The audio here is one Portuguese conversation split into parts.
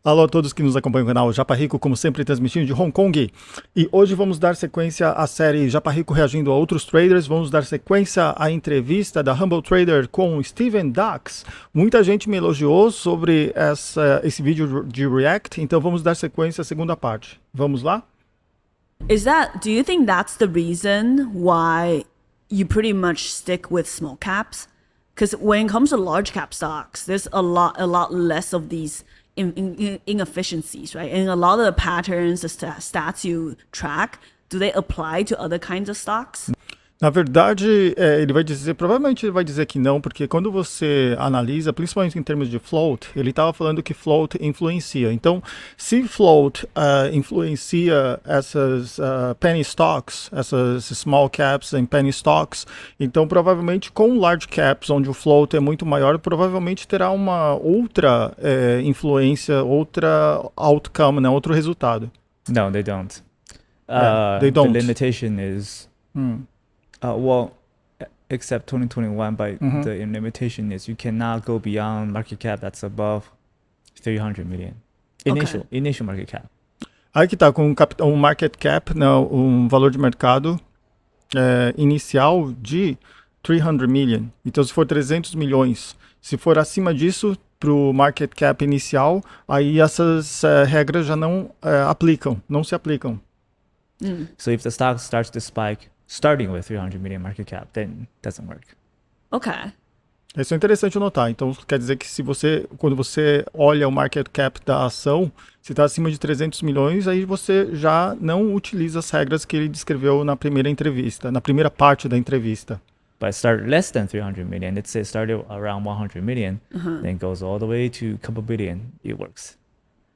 Alô a todos que nos acompanham no canal Japa Rico, como sempre transmitindo de Hong Kong. E hoje vamos dar sequência à série Japa Rico reagindo a outros traders. Vamos dar sequência à entrevista da Humble Trader com Steven Dax. Muita gente me elogiou sobre esse vídeo de React, então vamos dar sequência à segunda parte. Vamos lá? Do you think that's the reason why you pretty much stick with small caps? Because when it comes to large cap stocks, there's a lot less of these inefficiencies, right? And a lot of the patterns, the stats you track, do they apply to other kinds of stocks? Na verdade, ele vai dizer, provavelmente ele vai dizer que não, porque quando você analisa, principalmente em termos de float, ele estava falando que float influencia. Então, se float influencia essas penny stocks, essas small caps em penny stocks, então provavelmente com large caps, onde o float é muito maior, provavelmente terá uma outra influência, outra outcome, né, outro resultado. No, they don't. They don't. The limitation is... except 2021, but the limitation is you cannot go beyond market cap that's above 300 million. Initial market cap. Aí que tá, com um market cap, não, um valor de mercado inicial de 300 million. Então, se for 300 milhões, se for acima disso, para o market cap inicial, aí essas regras já não não se aplicam. So if the stock starts to spike, starting with 300 million market cap, then it doesn't work. Okay. Isso é interessante notar. Então, quer dizer que quando você olha o market cap da ação, se está acima de 300 milhões, aí você já não utiliza as regras que ele descreveu na primeira entrevista, na primeira parte da entrevista. But start less than 300 million, let's say started around 100 million, then goes all the way to a couple billion, it works.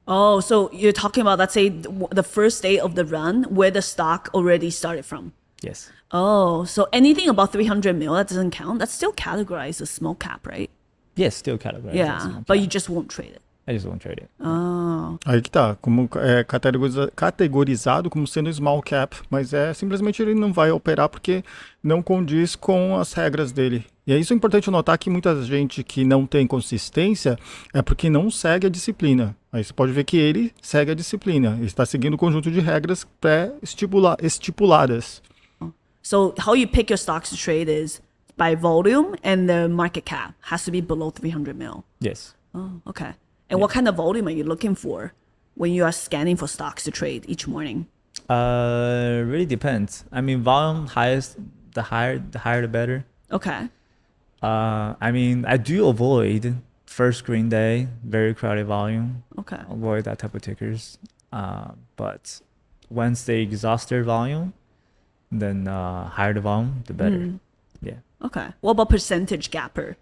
Oh, so you're talking about, let's say, the first day of the run where the stock already started from. Yes. Oh, so anything above 300 mil, that doesn't count. That's still categorized as small cap, right? Yes, still categorized. Yeah, but you just won't trade it. I just won't trade it. Oh. Aí que tá, como categorizado como sendo small cap, mas simplesmente ele não vai operar porque não condiz com as regras dele. E é isso importante notar que muita gente que não tem consistência é porque não segue a disciplina. Aí você pode ver que ele segue a disciplina, ele está seguindo um conjunto de regras pré-estipuladas. So how you pick your stocks to trade is by volume, and the market cap has to be below 300 mil. Yes. Oh, okay. And what kind of volume are you looking for when you are scanning for stocks to trade each morning? Really depends. I mean, volume highest, the higher the better. Okay. I mean, I do avoid first green day, very crowded volume. Okay. Avoid that type of tickers. But once they exhaust their volume, then higher the volume, the better. Yeah. Okay. What about percentage gapper?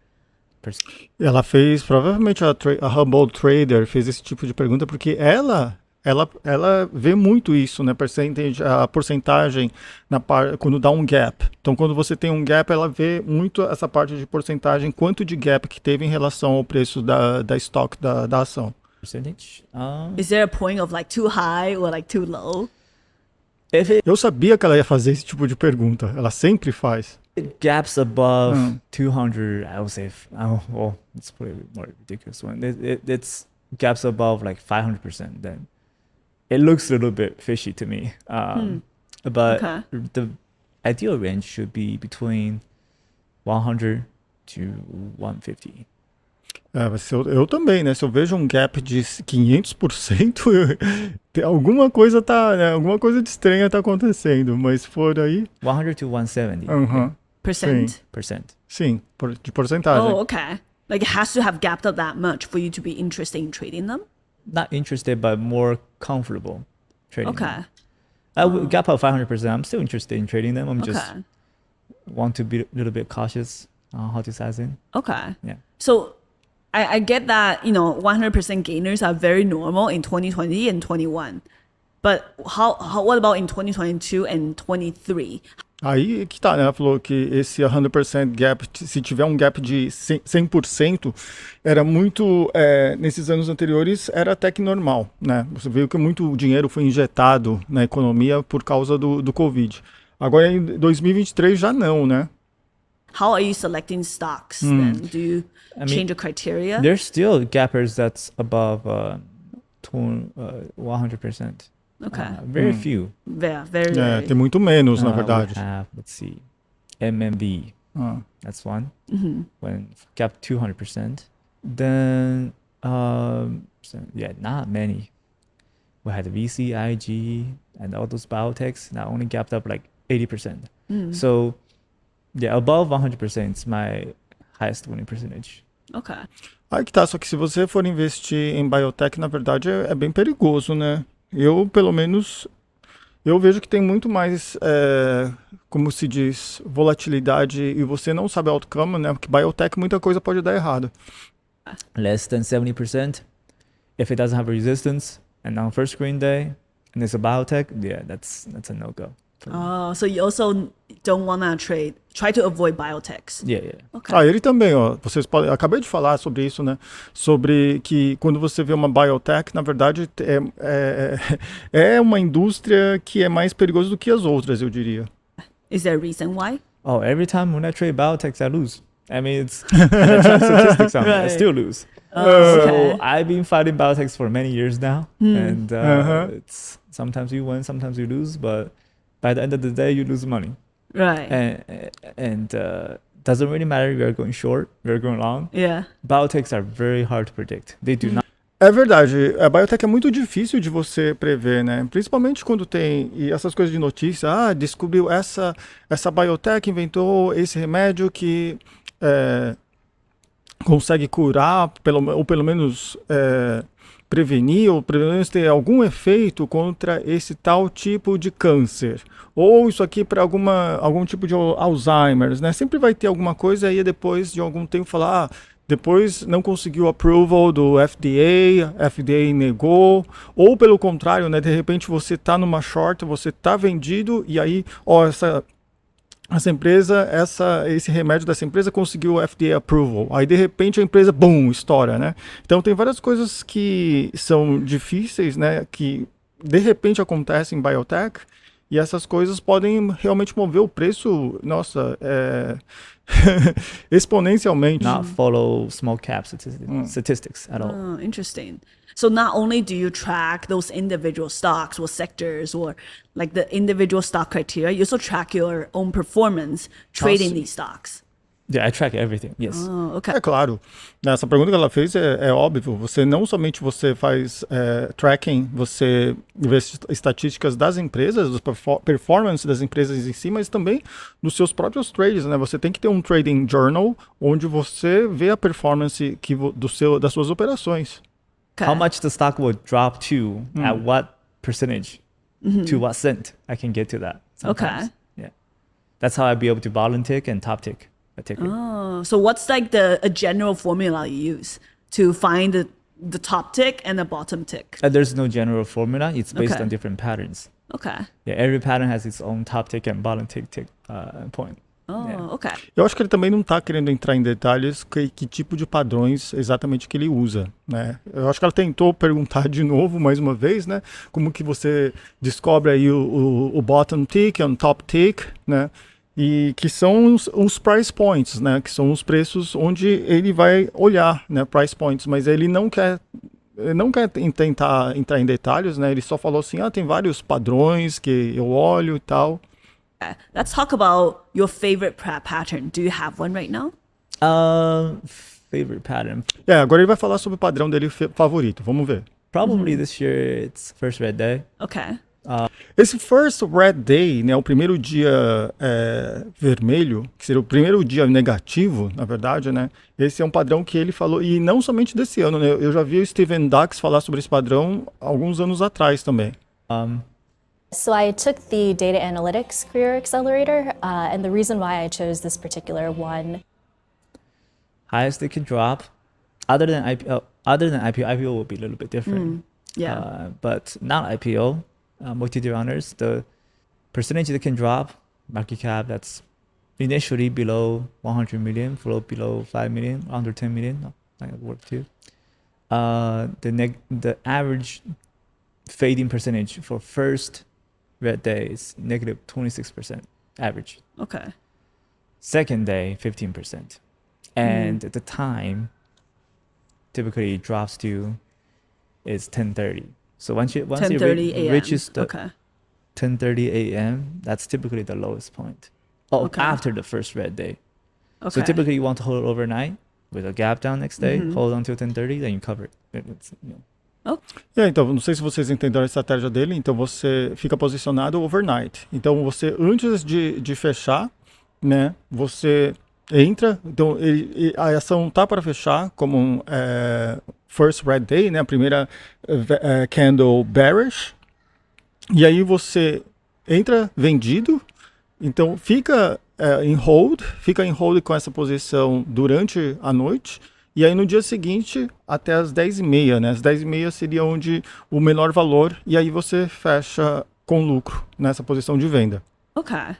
Ela fez, provavelmente a Humble Trader fez esse tipo de pergunta porque ela vê muito isso, né? A porcentagem quando dá um gap. Então, quando você tem um gap, ela vê muito essa parte de porcentagem, quanto de gap que teve em relação ao preço da stock da ação. Percentage? Is there a point of like too high or like too low? Eu sabia que ela ia fazer esse tipo de pergunta. Ela sempre faz. It gaps above 200, I would say. Well, it's probably a more ridiculous one. It's gaps above like 500%. Then it looks a little bit fishy to me. But the ideal range should be between 100 to 150. Eu também, né? Se eu vejo um gap de 500%, alguma coisa alguma coisa de estranha tá acontecendo, mas se for aí... 100 to 170. Percent? Sim, de porcentagem. Oh, okay. Like it has to have gapped up that much for you to be interested in trading them? Not interested, but more comfortable trading them. Okay. I would gap up 500%. I'm still interested in trading them. I'm just want to be a little bit cautious on how to size in. Okay. Yeah. So I get that, 100% gainers are very normal in 2020 and 21. But what about in 2022 and 23? Aí que tá, né? Ela falou que esse 100% gap, se tiver um gap de 100%, era muito, nesses anos anteriores, era até que normal, né? Você viu que muito dinheiro foi injetado na economia por causa do Covid. Agora, em 2023, já não, né? How are you selecting stocks then? Do you change the criteria? There's still gappers that's above 100%. Okay. Very few. Yeah, very, É, very. tem muito menos, na We verdade. have, let's see, MMV. Ah. That's one. Mhm. When gapped 200%. Then, not many. We had VC, IG, and all those biotechs that only gapped up like 80%. So, above 100% is my highest winning percentage. Okay. Aí que tá, só que se você for investir em biotech, na verdade é bem perigoso, né? Eu, pelo menos, eu vejo que tem muito mais, como se diz, volatilidade e você não sabe o outcome, né? Porque biotech muita coisa pode dar errado. Less than 70%. If it doesn't have resistance and on first screen day and it's a biotech, that's a no-go. Oh, so you also don't want to try to avoid biotechs. Yeah. Okay. Ah, ele também, ó. Vocês podem. Acabei de falar sobre isso, né? Sobre que quando você vê uma biotech, na verdade, é uma indústria que é mais perigosa do que as outras, eu diria. Is there a reason why? Oh, every time when I trade biotechs, I lose. I mean, it's and I track statistics on it, I Right. still lose. Okay. So I've been fighting biotechs for many years now, and it's sometimes you win, sometimes you lose, but by the end of the day, you lose money. Right. And doesn't really matter if you're going short, you're going long. Yeah. Biotechs are very hard to predict. They do not. É verdade, a biotech é muito difícil de você prever, né? Principalmente quando tem e essas coisas de notícia, descobriu essa biotech inventou esse remédio que consegue curar, ou pelo menos prevenir, ou pelo menos ter algum efeito contra esse tal tipo de câncer. Ou isso aqui para algum tipo de Alzheimer's, né? Sempre vai ter alguma coisa aí depois de algum tempo falar, depois não conseguiu approval do FDA negou, ou pelo contrário, né? De repente você tá numa short, você tá vendido e aí, essa empresa, esse remédio dessa empresa conseguiu o FDA approval. Aí, de repente, a empresa, boom, estoura, né? Então, tem várias coisas que são difíceis, né? Que, de repente, acontecem em biotech. E essas coisas podem realmente mover o preço, nossa, exponencialmente. Not follow small cap statistics at all. Oh, interesting. So not only do you track those individual stocks or sectors or like the individual stock criteria, you also track your own performance trading these stocks. Yeah, I track everything. Yes. Oh, okay. É claro. Essa pergunta que ela fez é óbvio. Você não somente você faz tracking, você vê estatísticas das empresas, dos performance das empresas em si, mas também dos seus próprios trades, né? Você tem que ter um trading journal onde você vê a performance das suas operações. Okay. How much the stock will drop to, at what percentage, to what cent, I can get to that. Sometimes. Okay. Yeah. That's how I'd be able to bottom tick and top tick a ticker. Oh, so what's like a general formula you use to find the top tick and the bottom tick? There's no general formula. It's based Okay. on different patterns. Okay. Yeah, every pattern has its own top tick and bottom tick point. Oh, Yeah. okay. Eu acho que ele também não está querendo entrar em detalhes que tipo de padrões exatamente que ele usa, né? Eu acho que ela tentou perguntar de novo, mais uma vez, né? Como que você descobre aí o bottom tick e o top tick, né? E que são os price points, né? Que são os preços onde ele vai olhar, né? Price points, mas ele não quer tentar entrar em detalhes, né? Ele só falou assim, tem vários padrões que eu olho e tal. Okay. Let's talk about your favorite pattern. Do you have one right now? Favorite pattern. Agora ele vai falar sobre o padrão dele favorito. Vamos ver. Probably this year it's first red day. Okay. Esse First Red Day, né, o primeiro dia vermelho, que seria o primeiro dia negativo, na verdade, né? Esse é um padrão que ele falou, e não somente desse ano, né? Eu já vi o Steven Dux falar sobre esse padrão alguns anos atrás também. So I took the Data Analytics Career Accelerator, and the reason why I chose this particular one. Highest it can drop. Other than IPO, IPO will be a little bit different. Yeah. But not IPO. Multi-day runners, the percentage that can drop, market cap that's initially below 100 million, below 5 million, under 10 million, that would work too. The average fading percentage for first red day is negative 26% average. Okay. Second day, 15%. And the time typically drops to is 10:30. So once it 10:30 a.m. reaches the Okay. 10:30 a.m., that's typically the lowest point. Oh, Okay. after the first red day. Okay. So typically you want to hold overnight with a gap down next day, hold until 10:30, then you cover it. Então, não sei se vocês entenderam a estratégia dele, então você fica posicionado overnight. Então você, antes de fechar, né, você entra, então a ação tá para fechar como um first red day, né, a primeira candle bearish, e aí você entra vendido, então fica em hold com essa posição durante a noite, e aí no dia seguinte até as 10h30, né, as 10h30 seria onde o menor valor, e aí você fecha com lucro nessa posição de venda. Okay.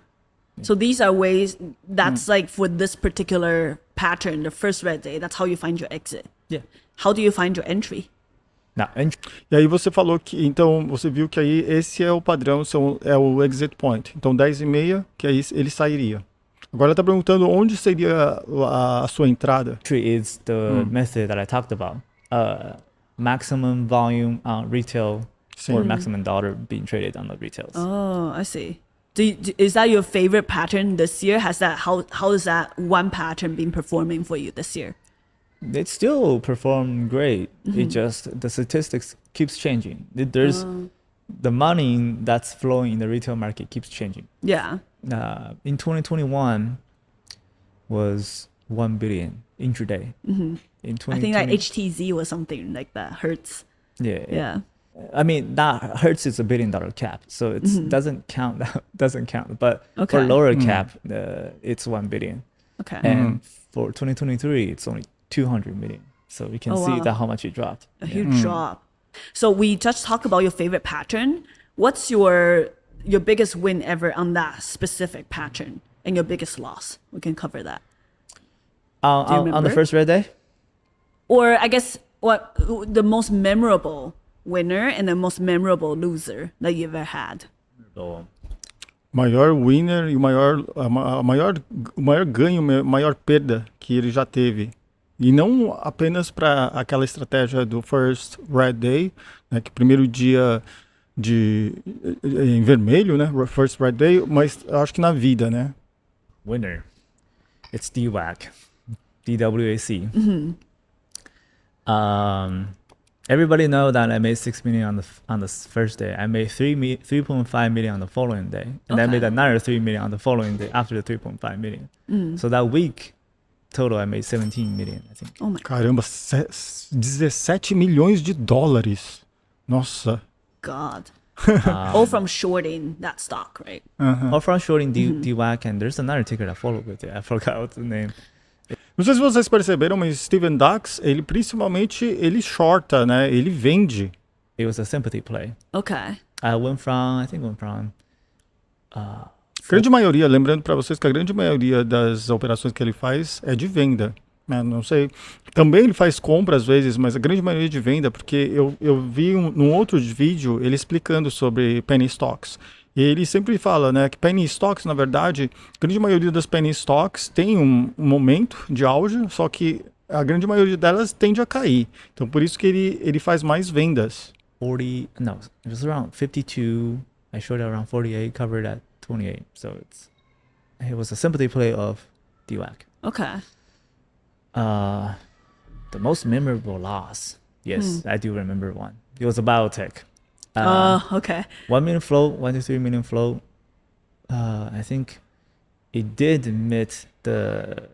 So these are ways, that's like for this particular pattern, the first red day, that's how you find your exit. Yeah. How do you find your entry? Now, E aí você falou que, então, você viu que aí esse é o padrão, é o exit point. Então 10h30, que aí ele sairia. Agora tá perguntando onde seria a sua entrada. entry is the method that I talked about. Maximum volume on retail Sim. or maximum dollar being traded on the retails. Oh, I see. Is that your favorite pattern this year? How is that one pattern been performing for you this year? It still performed great. It just, the statistics keeps changing. There's the money that's flowing in the retail market keeps changing. Yeah. In 2021 was 1 billion intraday. In I think that HTZ was something like that. Hertz. yeah. Yeah. I mean, that Hertz is $1 billion cap, so it doesn't count. Doesn't count. But for Okay. lower cap, it's 1 billion, Okay. and for 2023, it's only 200 million. So you can Oh, see wow. that how much it dropped. A huge drop. So we just talked about your favorite pattern. What's your biggest win ever on that specific pattern and your biggest loss? We can cover that. On the remember? first red day, Or I guess what the most memorable winner and the most memorable loser that you've ever had. Maior winner e o maior ganho, maior perda que ele já teve. E não apenas para aquela estratégia do first red day, né, que primeiro dia em vermelho, né, first red day, mas acho que na vida, né? winner, it's DWAC, DWAC. Everybody know that I made 6 million on the first day. I made 3.5 million on the following day, and I Okay. made another 3 million on the following day after the 3.5 million. So that week, total I made 17 million, I think. Oh my Caramba, 17 milhões de dólares. Nossa. God. All from shorting that stock, right? Or from shorting DWAC, and there's another ticker that followed with it. I forgot what's the name. Não sei se vocês perceberam, mas Steven Dax, ele principalmente, ele shorta, né? Ele vende. It was a sympathy play. Okay. I went from Grande maioria, lembrando para vocês que a grande maioria das operações que ele faz é de venda. Né? Não sei. Também ele faz compra às vezes, mas a grande maioria é de venda, porque eu vi num outro vídeo ele explicando sobre penny stocks. E ele sempre fala, né, que penny stocks, na verdade, a grande maioria das penny stocks tem um momento de auge, só que a grande maioria delas tende a cair. Então, por isso que ele faz mais vendas. 40, no, it was around 52. I shorted around 48, covered at 28. So it was a sympathy play of DWAC. Okay. The most memorable loss, yes, I do remember one. It was a biotech. Okay. 1 million float, 1 to 3 million float. I think it did meet the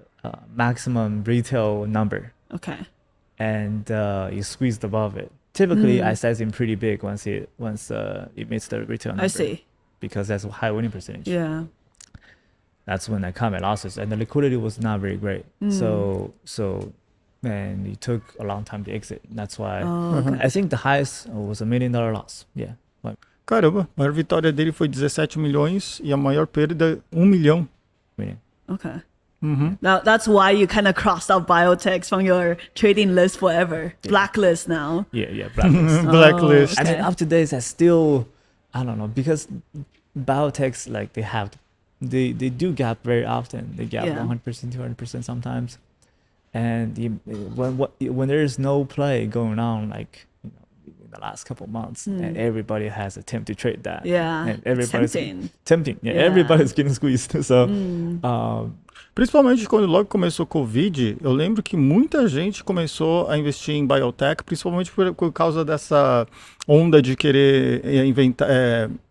maximum retail number, Okay. and you squeezed above it. Typically, I size in pretty big once it meets the retail number. I see. Because that's a high winning percentage. Yeah. That's when I cut my losses, and the liquidity was not very great. So and it took a long time to exit. That's why I think the highest was $1 million loss. Yeah. But Caramba, a maior vitória dele foi 17 milhões e a maior perda 1 milhão. million. Okay. Now that's why you kind of crossed out biotechs from your trading list forever. Blacklist now. Yeah, blacklist. Blacklist. I mean, Okay. up to date, I still, I don't know, because biotechs, like they do gap very often. They gap Yeah. 100%, 200% sometimes. And when there is no play going on, like in the last couple of months, and everybody has attempted to trade that. Yeah, and it's everybody's tempting. Yeah, Yeah. everybody's getting squeezed. So, Principalmente quando logo começou o Covid, eu lembro que muita gente começou a investir em biotech, principalmente por causa dessa onda de querer inventar,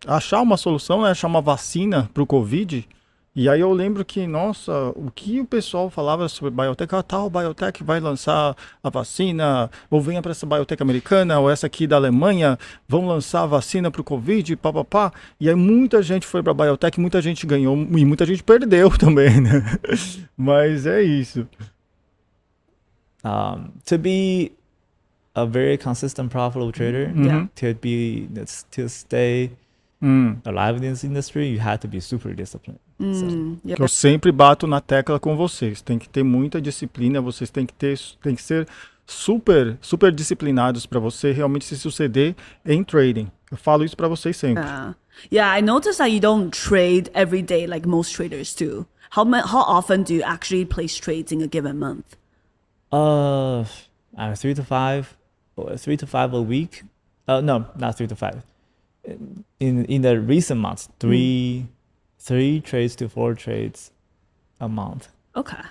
achar uma solução, né, achar uma vacina para o Covid. E aí eu lembro que, nossa, o que o pessoal falava sobre biotech, tal biotech vai lançar a vacina, ou venha para essa biotech americana, ou essa aqui da Alemanha, vão lançar a vacina para o Covid, papapá. E aí muita gente foi para biotech, muita gente ganhou e muita gente perdeu também, né? Mas é isso. To be a very consistent, profitable trader, to stay alive in this industry, you have to be super disciplined. Que eu sempre bato na tecla com vocês. Tem que ter muita disciplina, vocês têm que ser super disciplinados para você realmente se suceder em trading. Eu falo isso para vocês sempre. Yeah, I noticed that you don't trade every day like most traders do. How often do you actually place trades in a given month? 3 to 5, or 3 to 5 a week. No, not 3 to 5. In the recent months, three trades to 4 trades a month. Okay.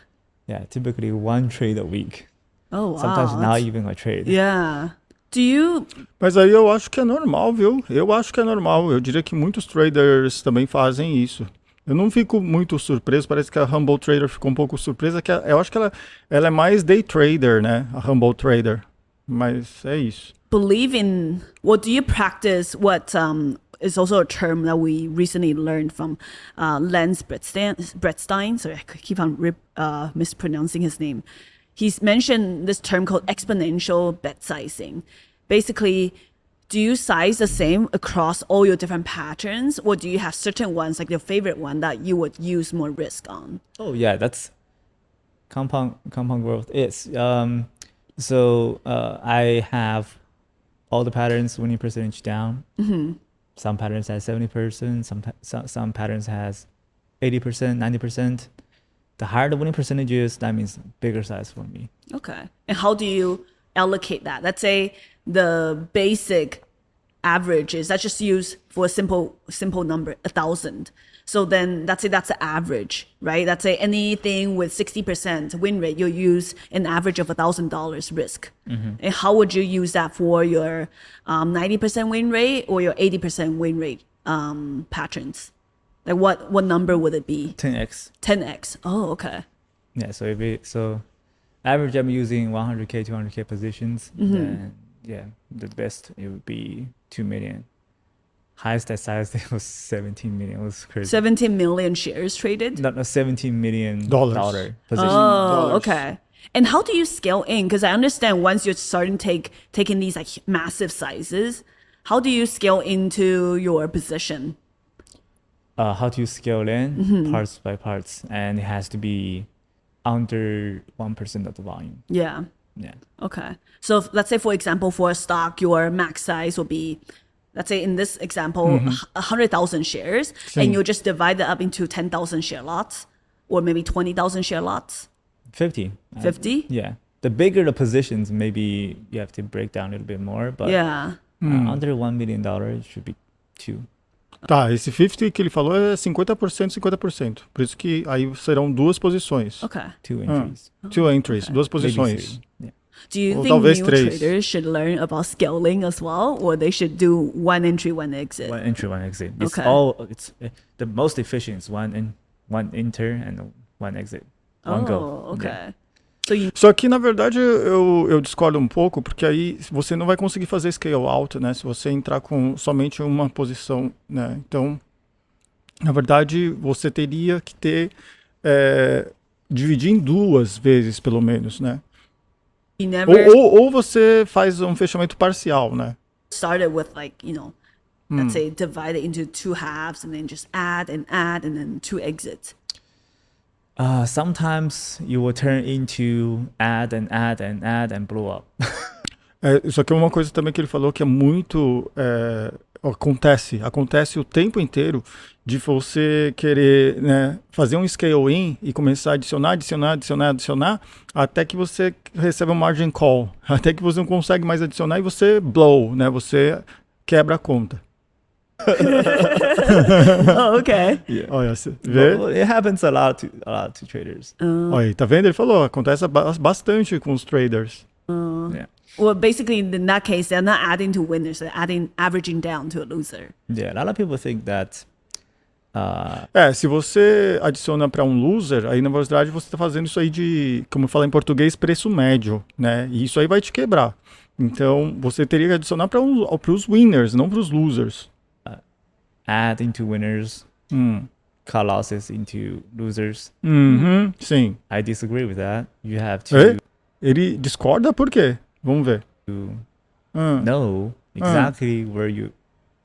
Yeah, typically 1 trade a week. Oh, wow. Sometimes not even a trade. Yeah. Do you... Mas aí eu acho que é normal, viu? Eu acho que é normal. Eu diria que muitos traders também fazem isso. Eu não fico muito surpreso, parece que a Humble Trader ficou um pouco surpresa, que eu acho que ela é mais day trader, né? A Humble Trader. Mas é isso. Believe in... What do you practice? What is also a term that we recently learned from Lance Brettstein. Sorry, I keep on mispronouncing his name. He's mentioned this term called exponential bet sizing. Basically, do you size the same across all your different patterns, or do you have certain ones, like your favorite one, that you would use more risk on? Oh yeah, that's compound growth is. So I have all the patterns 20% down. Some patterns has 70%. Some patterns has 80%, 90%. The higher the winning percentage is, that means bigger size for me. Okay. And how do you allocate that? Let's say the basic average is, let's just use for a simple number, 1,000. So then let's say that's the average, right? Let's say anything with 60% win rate, you'll use an average of $1,000 risk. And how would you use that for your 90% win rate or your 80% win rate patterns? Like what number would it be? 10x. 10x. Oh, okay. Yeah. So average I'm using 100k, 200k positions. Then the best it would be 2 million. Highest I sized it was 17 million. It was crazy. 17 million shares traded? No, $17 million Dollars. position. Oh, okay. And how do you scale in? Because I understand once you're starting taking these like massive sizes, how do you scale into your position? How do you scale in? Parts by parts, and it has to be under 1% of the volume. Yeah. Yeah. Okay. So let's say, for example, for a stock, your max size will be, let's say in this example, 100,000 shares, and you just divide it up into 10,000 share lots, or maybe 20,000 share lots. 50. 50? Yeah. The bigger the positions, maybe you have to break down a little bit more, but Yeah. under $1 million, it should be 2. Tá, esse 50 que ele falou é 50%, 50%. Por isso que aí serão 2 posições. Okay. 2 entries. 2 entries, 2 Maybe posições. 3. Yeah. Do you Ou think talvez new 3. traders should learn about scaling as well, or they should do 1 entry, 1 exit? 1 entry, 1 exit. It's Okay. it's the most efficient is 1 enter and 1 exit. 1 go. Okay. Yeah. So you Só que, na verdade, eu discordo um pouco, porque aí você não vai conseguir fazer scale out, né? Se você entrar com somente uma posição, né? Então, na verdade, você teria que ter... dividir em 2 vezes, pelo menos, né? never Ou você faz um fechamento parcial, né? started with like, let's say divide it into 2 halves and then just add and then 2 exits. Sometimes you will turn into add and blow up. Isso aqui é uma coisa também que ele falou que é muito acontece o tempo inteiro de você querer, né, fazer um scale-in e começar a adicionar, até que você recebe um margin call, até que você não consegue mais adicionar e você blow, né, você quebra a conta. Oh, okay. Yeah. Olha, você vê? Well, it happens a lot to traders. Olha aí, tá vendo? Ele falou, acontece bastante com os traders. Yeah. Well, basically, in that case, they're not adding to winners; they're averaging down to a loser. Yeah, a lot of people think that Se você adiciona para um loser, aí na verdade você está fazendo isso aí de, como eu falo em português, preço médio, né? E isso aí vai te quebrar. Então, você teria que adicionar para os winners, não para os losers. add into winners, cut losses into losers. Uhum, sim. I disagree with that. You have to Ele discorda por quê? Vamos ver. know exactly where you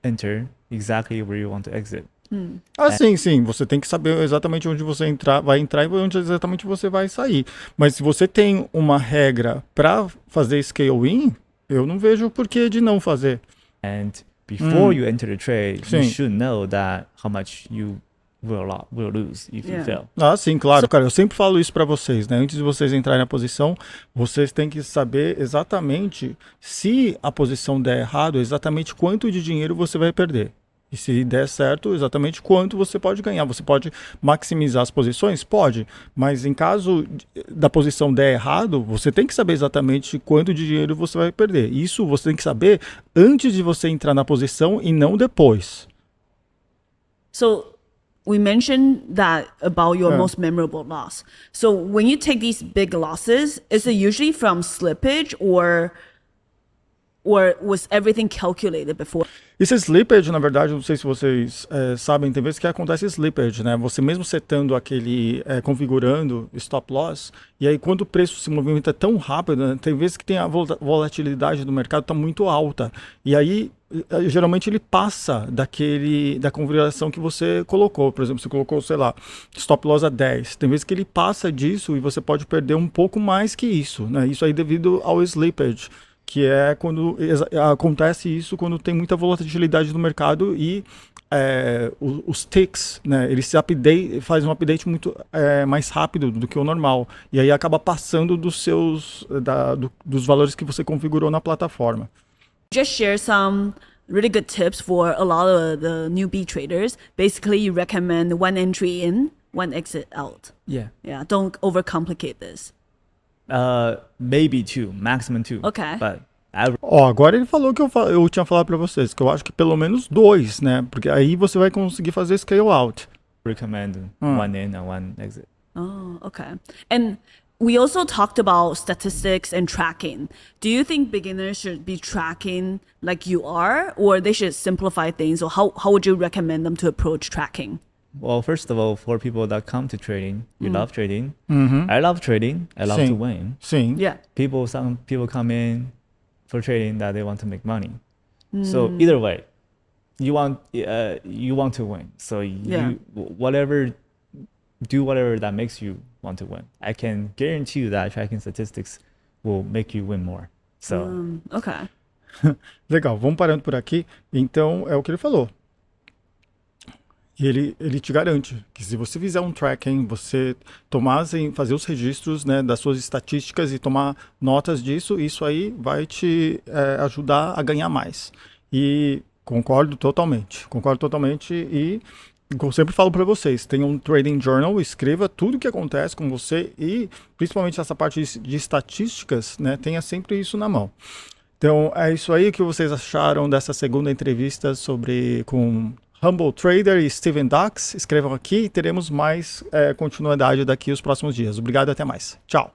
enter, exactly where you want to exit. Sim. Você tem que saber exatamente onde você vai entrar e onde exatamente você vai sair. Mas se você tem uma regra para fazer scale-in, eu não vejo o porquê de não fazer. And before you enter the trade, Sim. you should know that how much you will lose if you fail. Sim, claro, cara. Eu sempre falo isso para vocês, né? Antes de vocês entrarem na posição, vocês têm que saber exatamente se a posição der errado, exatamente quanto de dinheiro você vai perder. E se der certo, exatamente quanto você pode ganhar. Você pode maximizar as posições? Pode. Mas em caso da posição der errado, você tem que saber exatamente quanto de dinheiro você vai perder. Isso você tem que saber antes de você entrar na posição e não depois. So we mentioned that about your most memorable loss. So when you take these big losses, is it usually from slippage or was everything calculated before? Esse slippage, na verdade, não sei se vocês sabem, tem vezes que acontece slippage, né? Você mesmo setando aquele, configurando stop loss, e aí quando o preço se movimenta tão rápido, né? Tem vezes que tem a volatilidade do mercado está muito alta, e aí geralmente ele passa da configuração que você colocou. Por exemplo, você colocou, sei lá, stop loss a 10. Tem vezes que ele passa disso e você pode perder um pouco mais que isso, né? Isso aí devido ao slippage, que é quando acontece isso quando tem muita volatilidade no mercado e os ticks, né, ele faz um update muito mais rápido do que o normal e aí acaba passando dos valores que você configurou na plataforma. Just share some really good tips for a lot of the newbie traders. Basically, you recommend one entry in, one exit out. Yeah. Yeah, don't overcomplicate this. Maybe two, maximum two. Okay. But Agora ele falou que eu tinha falado para vocês, que eu acho que pelo menos 2, né? Porque aí você vai conseguir fazer scale out. recommend one in and one exit. Oh, okay. And we also talked about statistics and tracking. Do you think beginners should be tracking like you are, or they should simplify things, or how would you recommend them to approach tracking? Well, first of all, for people that come to trading, you love trading. I love trading. I love to win. Sim. Yeah. Some people come in for trading that they want to make money. So either way, you want to win. So you do whatever that makes you want to win. I can guarantee you that tracking statistics will make you win more. So Okay. Legal, vamos parando por aqui. Então, é o que ele falou. E ele te garante que se você fizer um tracking, você fazer os registros, né, das suas estatísticas e tomar notas disso, isso aí vai te ajudar a ganhar mais. E concordo totalmente e como eu sempre falo para vocês, tenha um trading journal, escreva tudo o que acontece com você e principalmente essa parte de estatísticas, né, tenha sempre isso na mão. Então é isso aí que vocês acharam dessa segunda entrevista com Humble Trader e Steven Dux. Escrevam aqui e teremos mais continuidade daqui os próximos dias. Obrigado e até mais. Tchau.